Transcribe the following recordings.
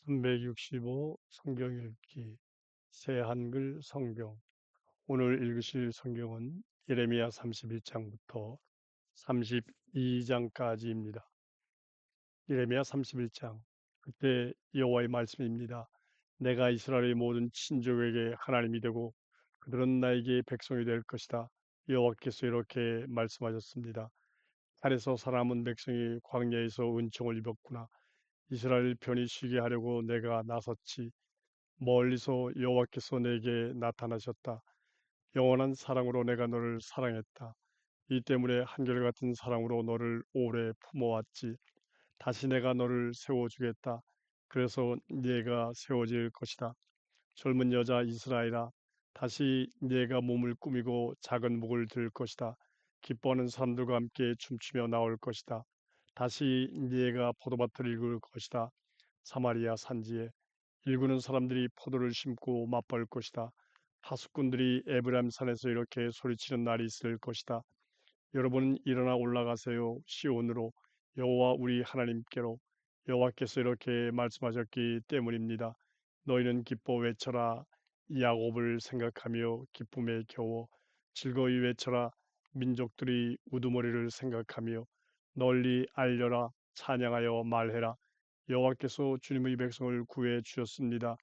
365 성경 읽기 새 한글 성경. 오늘 읽으실 성경은 예레미야 31장부터 32장까지입니다. 예레미야 31장. 그때 여호와의 말씀입니다. 내가 이스라엘의 모든 친족에게 하나님이 되고 그들은 나에게 백성이 될 것이다. 여호와께서 이렇게 말씀하셨습니다. 산에서 살아남은 백성이 광야에서 은총을 입었구나. 이스라엘 편히 쉬게 하려고 내가 나섰지. 멀리서 여호와께서 내게 나타나셨다. 영원한 사랑으로 내가 너를 사랑했다. 이 때문에 한결같은 사랑으로 너를 오래 품어왔지. 다시 내가 너를 세워주겠다. 그래서 네가 세워질 것이다. 젊은 여자 이스라엘아, 다시 네가 몸을 꾸미고 작은 목을 들 것이다. 기뻐하는 사람들과 함께 춤추며 나올 것이다. 다시 네가 포도밭을 일굴 것이다. 사마리아 산지에 일구는 사람들이 포도를 심고 맛볼 것이다. 파수꾼들이 에브라임 산에서 이렇게 소리치는 날이 있을 것이다. 여러분은 일어나 올라가세요. 시온으로 여호와 우리 하나님께로. 여호와께서 이렇게 말씀하셨기 때문입니다. 너희는 기뻐 외쳐라. 야곱을 생각하며 기쁨에 겨워 즐거이 외쳐라. 민족들이 우두머리를 생각하며 널리 알려라. 찬양하여 말해라. 여호와께서 주님의 백성을 구해 주셨습니다.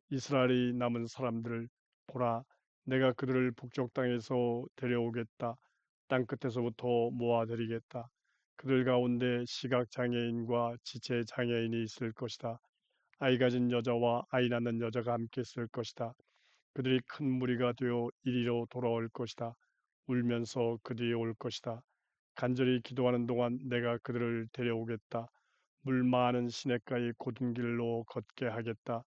이스라엘의 남은 사람들을 보라. 내가 그들을 북쪽 땅에서 데려오겠다. 땅 끝에서부터 모아드리겠다. 그들 가운데 시각 장애인과 지체 장애인이 있을 것이다. 아이 가진 여자와 아이 낳는 여자가 함께 있을 것이다. 그들이 큰 무리가 되어 이리로 돌아올 것이다. 울면서 그 뒤에 올 것이다. 간절히 기도하는 동안 내가 그들을 데려오겠다. 물 많은 시냇가의 곧은 길로 걷게 하겠다.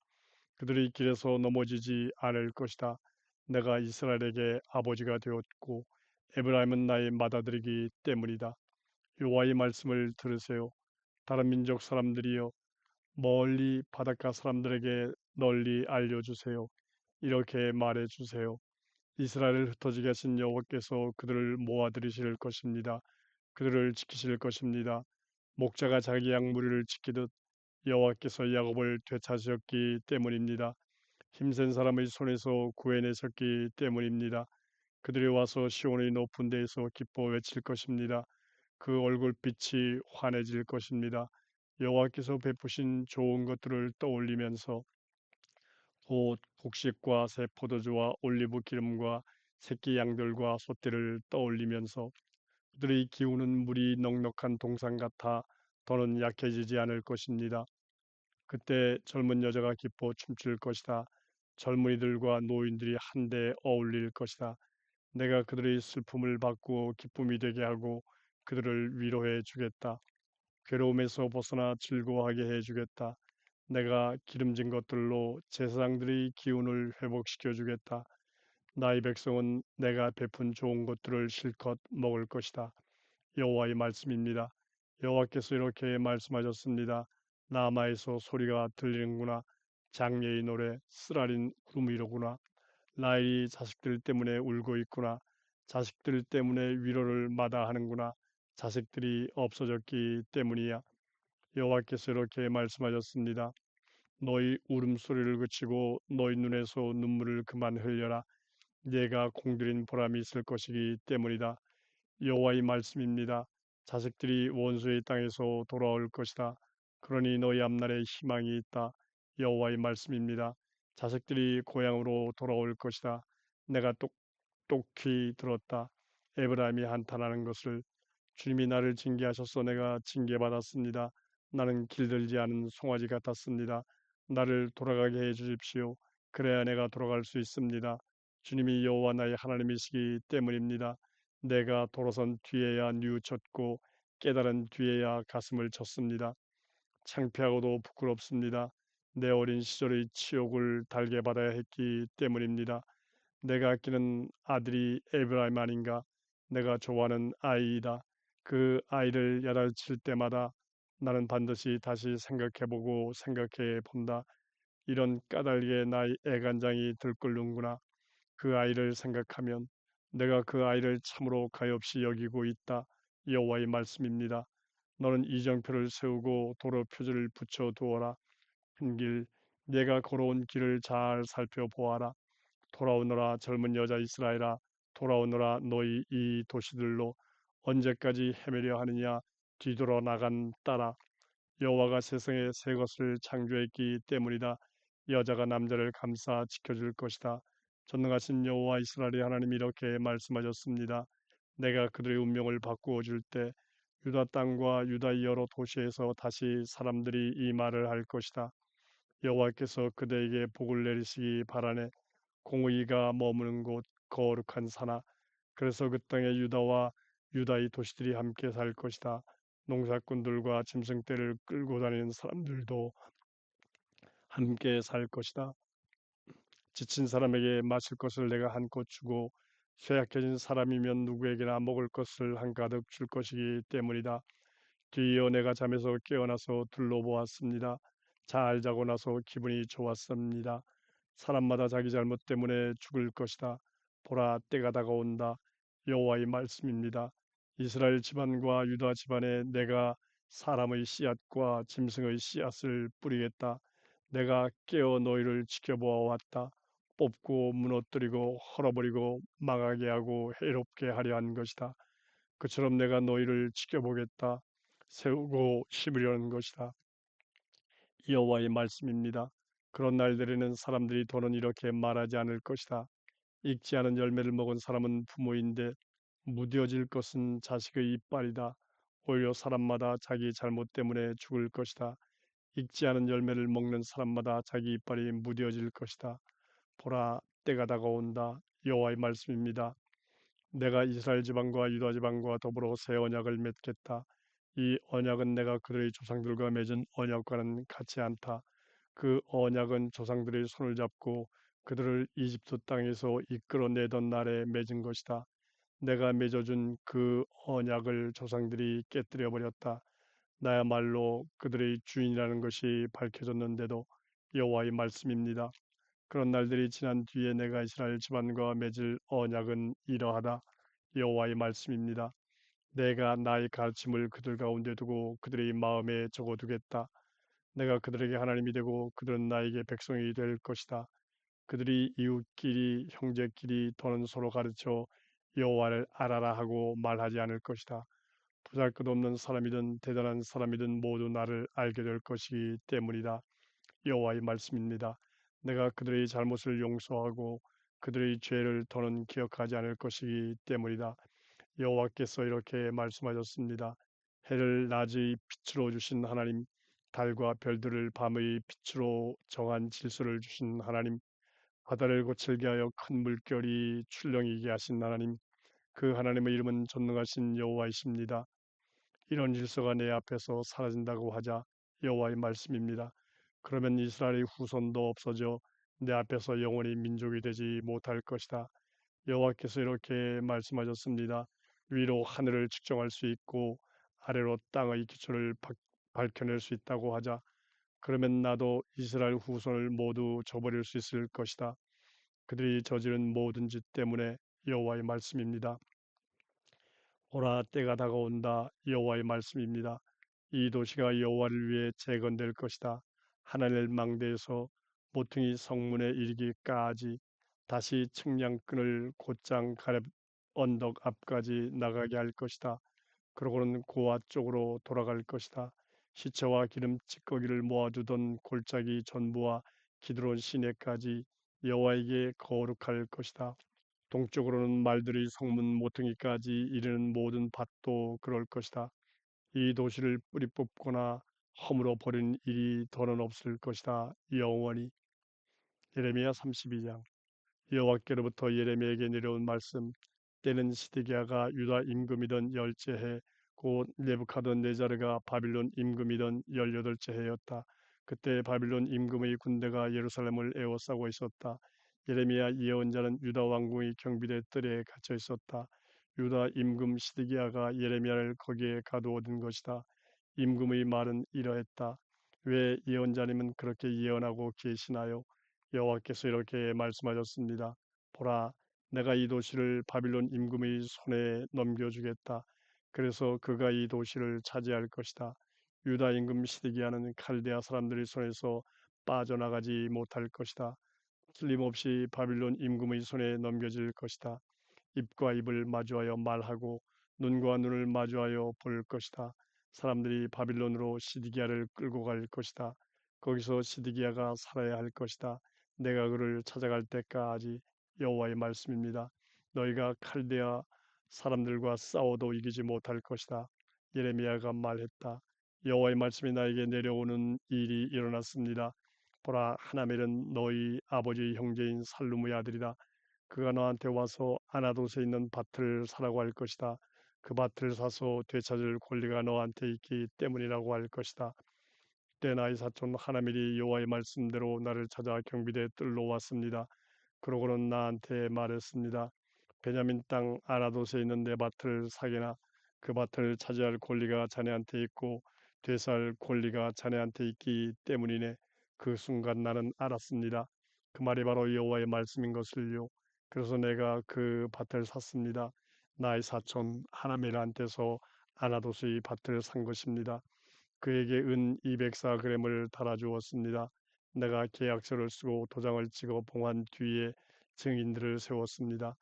그들이 길에서 넘어지지 않을 것이다. 내가 이스라엘에게 아버지가 되었고 에브라임은 나의 맏아들이기 때문이다. 여호와의 말씀을 들으세요. 다른 민족 사람들이여, 멀리 바닷가 사람들에게 널리 알려주세요. 이렇게 말해주세요. 이스라엘을 흩어지게 하신 여호와께서 그들을 모아들이실 것입니다. 그들을 지키실 것입니다. 목자가 자기 양 무리를 지키듯 여호와께서 야곱을 되찾으셨기 때문입니다. 힘센 사람의 손에서 구해내셨기 때문입니다. 그들이 와서 시온의 높은 데에서 기뻐 외칠 것입니다. 그 얼굴빛이 환해질 것입니다. 여호와께서 베푸신 좋은 것들을 떠올리면서 곧 곡식과 새 포도주와 올리브 기름과 새끼 양들과 소떼를 떠올리면서 그들의 기우는 물이 넉넉한 동산 같아 더는 약해지지 않을 것입니다. 그때 젊은 여자가 기뻐 춤출 것이다. 젊은이들과 노인들이 한데 어울릴 것이다. 내가 그들의 슬픔을 바꾸어 기쁨이 되게 하고 그들을 위로해 주겠다. 괴로움에서 벗어나 즐거워하게 해 주겠다. 내가 기름진 것들로 제사장들의 기운을 회복시켜 주겠다. 나의 백성은 내가 베푼 좋은 것들을 실컷 먹을 것이다. 여호와의 말씀입니다. 여호와께서 이렇게 말씀하셨습니다. 라마에서 소리가 들리는구나. 장래의 노래 쓰라린 구름이로구나. 라헬이 자식들 때문에 울고 있구나. 자식들 때문에 위로를 마다하는구나. 자식들이 없어졌기 때문이야. 여호와께서 이렇게 말씀하셨습니다. 너희 울음소리를 그치고 너희 눈에서 눈물을 그만 흘려라. 네가 공들인 보람이 있을 것이기 때문이다. 여호와의 말씀입니다. 자식들이 원수의 땅에서 돌아올 것이다. 그러니 너희 앞날에 희망이 있다. 여호와의 말씀입니다. 자식들이 고향으로 돌아올 것이다. 내가 똑똑히 들었다. 에브라임이 한탄하는 것을. 주님이 나를 징계하셔서 내가 징계받았습니다. 나는 길들지 않은 송아지 같았습니다. 나를 돌아가게 해 주십시오. 그래야 내가 돌아갈 수 있습니다. 주님이 여호와 나의 하나님이시기 때문입니다. 내가 돌아선 뒤에야 뉘우쳤고 깨달은 뒤에야 가슴을 쳤습니다. 창피하고도 부끄럽습니다. 내 어린 시절의 치욕을 달게 받아야 했기 때문입니다. 내가 아끼는 아들이 에브라임 아닌가? 내가 좋아하는 아이이다. 그 아이를 야단칠 때마다 나는 반드시 다시 생각해보고 생각해 본다. 이런 까닭에 나의 애간장이 들끓는구나. 그 아이를 생각하면 내가 그 아이를 참으로 가엾이 여기고 있다. 여호와의 말씀입니다. 너는 이정표를 세우고 도로 표지를 붙여 두어라. 큰 길, 내가 걸어온 길을 잘 살펴보아라. 돌아오너라 젊은 여자 이스라엘아, 돌아오너라 너희 이 도시들로. 언제까지 헤매려 하느냐? 뒤돌아 나간 딸아, 여호와가 세상에 새 것을 창조했기 때문이다. 여자가 남자를 감싸 지켜줄 것이다. 전능하신 여호와 이스라엘의 하나님이 이렇게 말씀하셨습니다. 내가 그들의 운명을 바꾸어 줄 때 유다 땅과 유다의 여러 도시에서 다시 사람들이 이 말을 할 것이다. 여호와께서 그대에게 복을 내리시기 바라네. 공의가 머무는 곳 거룩한 산하. 그래서 그 땅에 유다와 유다의 도시들이 함께 살 것이다. 농사꾼들과 짐승떼를 끌고 다니는 사람들도 함께 살 것이다. 지친 사람에게 마실 것을 내가 한껏 주고 쇠약해진 사람이면 누구에게나 먹을 것을 한가득 줄 것이기 때문이다. 뒤이어 내가 잠에서 깨어나서 둘러보았습니다. 잘 자고 나서 기분이 좋았습니다. 사람마다 자기 잘못 때문에 죽을 것이다. 보라, 때가 다가온다. 여호와의 말씀입니다. 이스라엘 집안과 유다 집안에 내가 사람의 씨앗과 짐승의 씨앗을 뿌리겠다. 내가 깨어 너희를 지켜보아 왔다. 뽑고 무너뜨리고 헐어버리고 망하게 하고 해롭게 하려 한 것이다. 그처럼 내가 너희를 지켜보겠다. 세우고 심으려는 것이다. 여호와의 말씀입니다. 그런 날들에는 사람들이 더는 이렇게 말하지 않을 것이다. 익지 않은 열매를 먹은 사람은 부모인데 무뎌질 것은 자식의 이빨이다. 오히려 사람마다 자기 잘못 때문에 죽을 것이다. 익지 않은 열매를 먹는 사람마다 자기 이빨이 무뎌질 것이다. 보라, 때가 다가온다. 여호와의 말씀입니다. 내가 이스라엘 지방과 유다 지방과 더불어 새 언약을 맺겠다. 이 언약은 내가 그들의 조상들과 맺은 언약과는 같지 않다. 그 언약은 조상들의 손을 잡고 그들을 이집트 땅에서 이끌어내던 날에 맺은 것이다. 내가 맺어준 그 언약을 조상들이 깨뜨려 버렸다. 나야말로 그들의 주인이라는 것이 밝혀졌는데도. 여호와의 말씀입니다. 그런 날들이 지난 뒤에 내가 이스라엘 집안과 맺을 언약은 이러하다. 여호와의 말씀입니다. 내가 나의 가르침을 그들 가운데 두고 그들의 마음에 적어두겠다. 내가 그들에게 하나님이 되고 그들은 나에게 백성이 될 것이다. 그들이 이웃끼리 형제끼리 더는 서로 가르쳐 여호와를 알아라 하고 말하지 않을 것이다. 보잘것없는 사람이든 대단한 사람이든 모두 나를 알게 될 것이기 때문이다. 여호와의 말씀입니다. 내가 그들의 잘못을 용서하고 그들의 죄를 더는 기억하지 않을 것이기 때문이다. 여호와께서 이렇게 말씀하셨습니다. 해를 낮의 빛으로 주신 하나님, 달과 별들을 밤의 빛으로 정한 질서를 주신 하나님, 바다를 고칠게 하여 큰 물결이 출렁이게 하신 하나님, 그 하나님의 이름은 전능하신 여호와이십니다. 이런 질서가 내 앞에서 사라진다고 하자. 여호와의 말씀입니다. 그러면 이스라엘의 후손도 없어져 내 앞에서 영원히 민족이 되지 못할 것이다. 여호와께서 이렇게 말씀하셨습니다. 위로 하늘을 측정할 수 있고 아래로 땅의 기초를 밝혀낼 수 있다고 하자. 그러면 나도 이스라엘 후손을 모두 저버릴 수 있을 것이다. 그들이 저지른 모든 짓 때문에. 여호와의 말씀입니다. 오라, 때가 다가온다. 여호와의 말씀입니다. 이 도시가 여호와를 위해 재건될 것이다. 하나님의 망대에서 모퉁이 성문에 이르기까지 다시 측량끈을 곧장 가렙 언덕 앞까지 나가게 할 것이다. 그러고는 고아 쪽으로 돌아갈 것이다. 시체와 기름 찌꺼기를 모아두던 골짜기 전부와 기드론 시내까지 여호와에게 거룩할 것이다. 동쪽으로는 말들의 성문 모퉁이까지 이르는 모든 밭도 그럴 것이다. 이 도시를 뿌리 뽑거나 허물어 버리는 일이 더는 없을 것이다. 영원히. 예레미야 32장. 여호와께로부터 예레미야에게 내려온 말씀. 때는 시드기야가 유다 임금이던 열째 해, 곧 네부카드네자르가 바빌론 임금이던 18째 해였다. 그때 바빌론 임금의 군대가 예루살렘을 에워싸고 있었다. 예레미야 예언자는 유다 왕궁의 경비대 뜰에 갇혀 있었다. 유다 임금 시드기야가 예레미야를 거기에 가두어둔 것이다. 임금의 말은 이러했다. 왜 예언자님은 그렇게 예언하고 계시나요? 여호와께서 이렇게 말씀하셨습니다. 보라, 내가 이 도시를 바빌론 임금의 손에 넘겨주겠다. 그래서 그가 이 도시를 차지할 것이다. 유다 임금 시드기야는 칼데아 사람들의 손에서 빠져나가지 못할 것이다. 틀림없이 바빌론 임금의 손에 넘겨질 것이다. 입과 입을 마주하여 말하고 눈과 눈을 마주하여 볼 것이다. 사람들이 바빌론으로 시드기야를 끌고 갈 것이다. 거기서 시드기야가 살아야 할 것이다. 내가 그를 찾아갈 때까지. 여호와의 말씀입니다. 너희가 칼데아 사람들과 싸워도 이기지 못할 것이다. 예레미야가 말했다. 여호와의 말씀이 나에게 내려오는 일이 일어났습니다. 보라, 하나멜은 너희 아버지 형제인 살루무의 아들이다. 그가 너한테 와서 아나돗에 있는 밭을 사라고 할 것이다. 그 밭을 사서 되찾을 권리가 너한테 있기 때문이라고 할 것이다. 그때 나의 사촌 하나멜이 여호와의 말씀대로 나를 찾아 경비대 뜰로 왔습니다. 그러고는 나한테 말했습니다. 베냐민 땅 아나돗에 있는 내 밭을 사게나. 그 밭을 차지할 권리가 자네한테 있고 되살 권리가 자네한테 있기 때문이네. 그 순간 나는 알았습니다. 그 말이 바로 여호와의 말씀인 것을요. 그래서 내가 그 밭을 샀습니다. 나의 사촌 하나멜한테서 아나돗의 밭을 산 것입니다. 그에게 은 204g을 달아주었습니다. 내가 계약서를 쓰고 도장을 찍어 봉한 뒤에 증인들을 세웠습니다.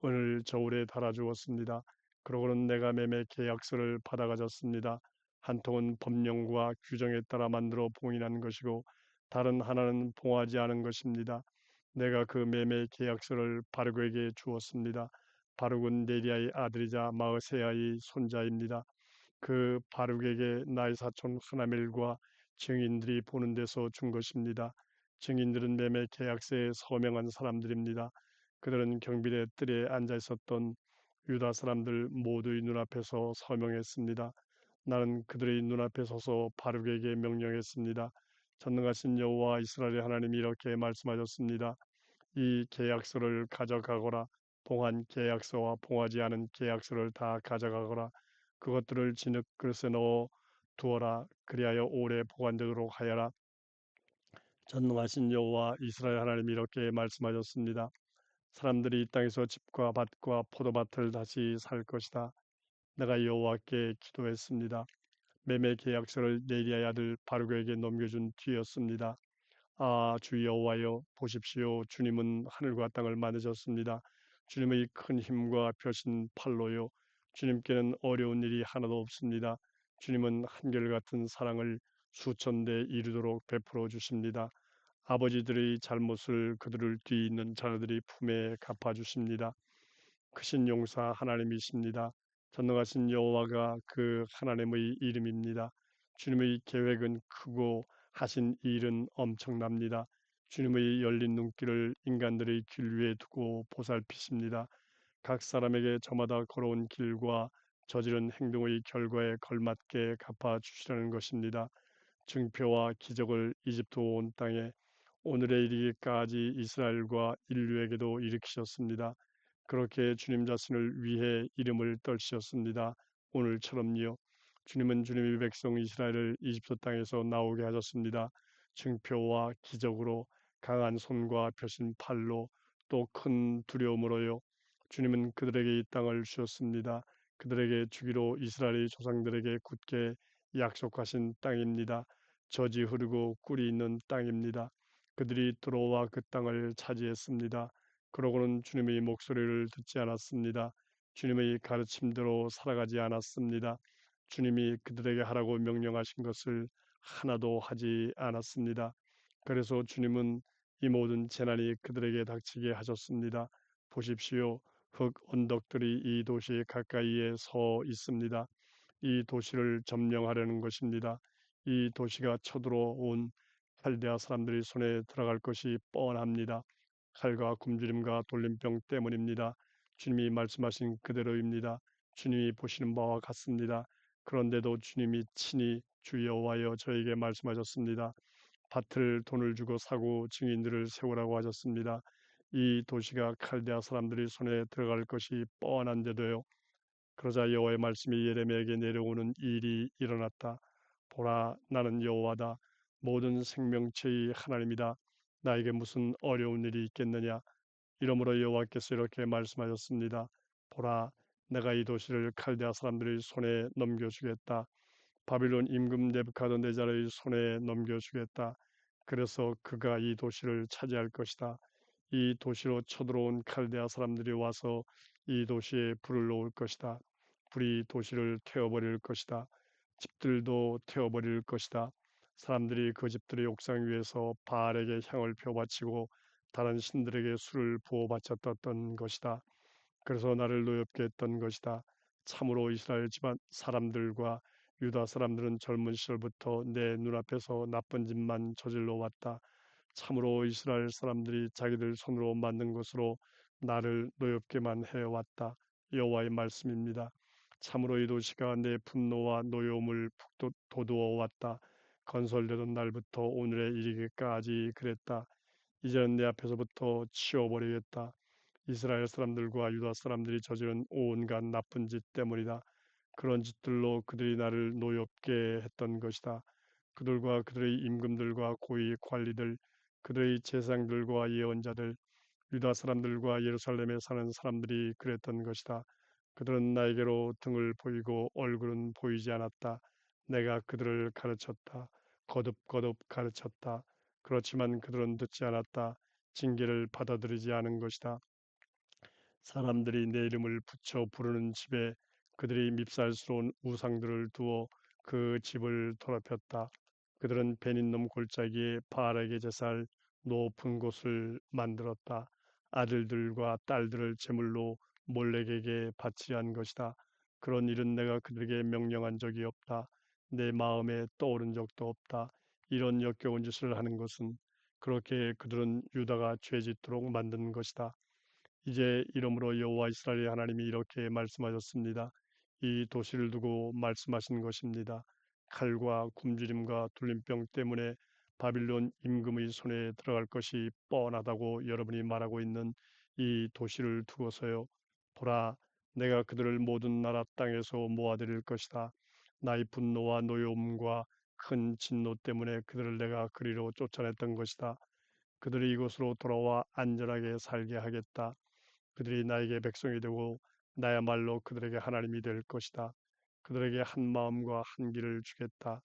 은을 저울에 달아주었습니다. 그러고는 내가 매매 계약서를 받아가졌습니다. 한 통은 법령과 규정에 따라 만들어 봉인한 것이고 다른 하나는 봉하지 않은 것입니다. 내가 그 매매 계약서를 바룩에게 주었습니다. 바룩은 네리아의 아들이자 마으세야의 손자입니다. 그 바룩에게 나의 사촌 하나멜과 증인들이 보는 데서 준 것입니다. 증인들은 매매 계약서에 서명한 사람들입니다. 그들은 경비대 뜰에 앉아 있었던 유다 사람들 모두의 눈앞에서 서명했습니다. 나는 그들의 눈앞에 서서 바룩에게 명령했습니다. 전능하신 여호와 이스라엘의 하나님이 이렇게 말씀하셨습니다. 이 계약서를 가져가거라. 봉한 계약서와 봉하지 않은 계약서를 다 가져가거라. 그것들을 진흙 그릇에 넣어 두어라. 그리하여 오래 보관되도록 하여라. 전능하신 여호와 이스라엘 하나님이 이렇게 말씀하셨습니다. 사람들이 이 땅에서 집과 밭과 포도밭을 다시 살 것이다. 내가 여호와께 기도했습니다. 매매 계약서를 네리아의 아들 바룩에게 넘겨준 뒤였습니다. 아, 주 여호와여, 보십시오. 주님은 하늘과 땅을 만드셨습니다. 주님의 큰 힘과 펴신 팔로요. 주님께는 어려운 일이 하나도 없습니다. 주님은 한결같은 사랑을 수천 대 이루도록 베풀어 주십니다. 아버지들의 잘못을 그들을 뒤있는 자녀들이 품에 갚아 주십니다. 크신 용사 하나님이십니다. 전능하신 여호와가 그 하나님의 이름입니다. 주님의 계획은 크고 하신 일은 엄청납니다. 주님의 열린 눈길을 인간들의 길 위에 두고 보살피십니다. 각 사람에게 저마다 걸어온 길과 저지른 행동의 결과에 걸맞게 갚아 주시라는 것입니다. 증표와 기적을 이집트 온 땅에 오늘에 이르기까지 이스라엘과 인류에게도 일으키셨습니다. 그렇게 주님 자신을 위해 이름을 떨치셨습니다. 오늘처럼요. 주님은 주님의 백성 이스라엘을 이집트 땅에서 나오게 하셨습니다. 증표와 기적으로 강한 손과 펴신 팔로 또 큰 두려움으로요. 주님은 그들에게 이 땅을 주셨습니다. 그들에게 주기로 이스라엘의 조상들에게 굳게 약속하신 땅입니다. 젖이 흐르고 꿀이 있는 땅입니다. 그들이 들어와 그 땅을 차지했습니다. 그러고는 주님의 목소리를 듣지 않았습니다. 주님의 가르침대로 살아가지 않았습니다. 주님이 그들에게 하라고 명령하신 것을 하나도 하지 않았습니다. 그래서 주님은 이 모든 재난이 그들에게 닥치게 하셨습니다. 보십시오. 흙 언덕들이 이 도시 가까이에 서 있습니다. 이 도시를 점령하려는 것입니다. 이 도시가 쳐들어온 칼데아 사람들이 손에 들어갈 것이 뻔합니다. 칼과 굶주림과 돌림병 때문입니다. 주님이 말씀하신 그대로입니다. 주님이 보시는 바와 같습니다. 그런데도 주님이 친히 주 여호와여 저에게 말씀하셨습니다. 밭을 돈을 주고 사고 증인들을 세우라고 하셨습니다. 이 도시가 칼데아 사람들이 손에 들어갈 것이 뻔한데도요. 그러자 여호와의 말씀이 예레미야에게 내려오는 일이 일어났다. 보라, 나는 여호와다. 모든 생명체의 하나님이다. 나에게 무슨 어려운 일이 있겠느냐? 이러므로 여호와께서 이렇게 말씀하셨습니다. 보라, 내가 이 도시를 칼데아 사람들의 손에 넘겨주겠다. 바빌론 임금 네부카드네자르의 손에 넘겨주겠다. 그래서 그가 이 도시를 차지할 것이다. 이 도시로 쳐들어온 칼데아 사람들이 와서 이 도시에 불을 놓을 것이다. 불이 도시를 태워버릴 것이다. 집들도 태워버릴 것이다. 사람들이 그 집들의 옥상 위에서 바알에게 향을 펴바치고 다른 신들에게 술을 부어 바쳤던 것이다. 그래서 나를 노엽게 했던 것이다. 참으로 이스라엘 집안 사람들과 유다 사람들은 젊은 시절부터 내 눈앞에서 나쁜 짓만 저질러 왔다. 참으로 이스라엘 사람들이 자기들 손으로 만든 것으로 나를 노엽게만 해왔다. 여호와의 말씀입니다. 참으로 이 도시가 내 분노와 노여움을 돋우어 왔다. 건설되던 날부터 오늘에 이르기까지 그랬다. 이제는 내 앞에서부터 치워버리겠다. 이스라엘 사람들과 유다 사람들이 저지른 온갖 나쁜 짓 때문이다. 그런 짓들로 그들이 나를 노엽게 했던 것이다. 그들과 그들의 임금들과 고위 관리들, 그들의 제사장들과 예언자들, 유다 사람들과 예루살렘에 사는 사람들이 그랬던 것이다. 그들은 나에게로 등을 보이고 얼굴은 보이지 않았다. 내가 그들을 가르쳤다. 거듭거듭 가르쳤다. 그렇지만 그들은 듣지 않았다. 징계를 받아들이지 않은 것이다. 사람들이 내 이름을 붙여 부르는 집에 그들이 밉살스러운 우상들을 두어 그 집을 더럽혔다. 그들은 베닌놈 골짜기에 바알에게 제사할 높은 곳을 만들었다. 아들들과 딸들을 제물로 몰렉에게 바치한 것이다. 그런 일은 내가 그들에게 명령한 적이 없다. 내 마음에 떠오른 적도 없다. 이런 역겨운 짓을 하는 것은 그렇게 그들은 유다가 죄짓도록 만든 것이다. 이제 이러므로 여호와 이스라엘의 하나님이 이렇게 말씀하셨습니다. 이 도시를 두고 말씀하신 것입니다. 칼과 굶주림과 돌림병 때문에 바빌론 임금의 손에 들어갈 것이 뻔하다고 여러분이 말하고 있는 이 도시를 두고서요. 보라, 내가 그들을 모든 나라 땅에서 모아들일 것이다. 나의 분노와 노여움과 큰 진노 때문에 그들을 내가 그리로 쫓아냈던 것이다. 그들이 이곳으로 돌아와 안전하게 살게 하겠다. 그들이 나에게 백성이 되고 나야말로 그들에게 하나님이 될 것이다. 그들에게 한 마음과 한 길을 주겠다.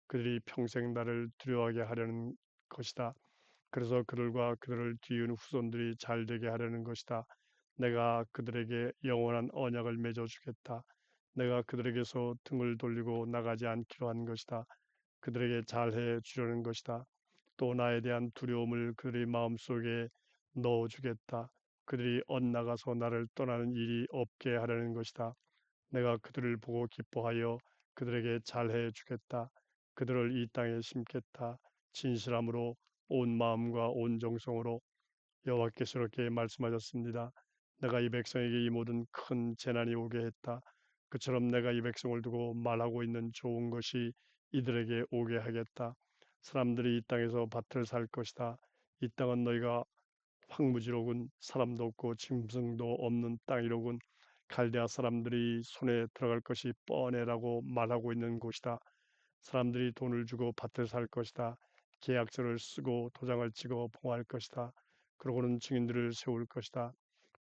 그들이 평생 나를 두려워하게 하려는 것이다. 그래서 그들과 그들을 뒤이은 후손들이 잘 되게 하려는 것이다. 내가 그들에게 영원한 언약을 맺어 주겠다. 내가 그들에게서 등을 돌리고 나가지 않기로 한 것이다. 그들에게 잘해 주려는 것이다. 또 나에 대한 두려움을 그들의 마음속에 넣어주겠다. 그들이 엇나가서 나를 떠나는 일이 없게 하려는 것이다. 내가 그들을 보고 기뻐하여 그들에게 잘해 주겠다. 그들을 이 땅에 심겠다. 진실함으로 온 마음과 온 정성으로 여호와께서 이렇게 말씀하셨습니다. 내가 이 백성에게 이 모든 큰 재난이 오게 했다. 그처럼 내가 이 백성을 두고 말하고 있는 좋은 것이 이들에게 오게 하겠다. 사람들이 이 땅에서 밭을 살 것이다. 이 땅은 너희가 황무지로군 사람도 없고 짐승도 없는 땅이로군 갈대아 사람들이 손에 들어갈 것이 뻔해라고 말하고 있는 곳이다. 사람들이 돈을 주고 밭을 살 것이다. 계약서를 쓰고 도장을 찍어 봉할 것이다. 그러고는 증인들을 세울 것이다.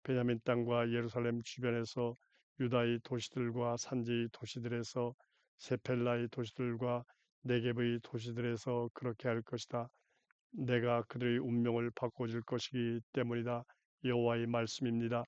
베냐민 땅과 예루살렘 주변에서 유다의 도시들과 산지 도시들에서 세펠라의 도시들과 네겝의 도시들에서 그렇게 할 것이다. 내가 그들의 운명을 바꿔줄 것이기 때문이다. 여호와의 말씀입니다.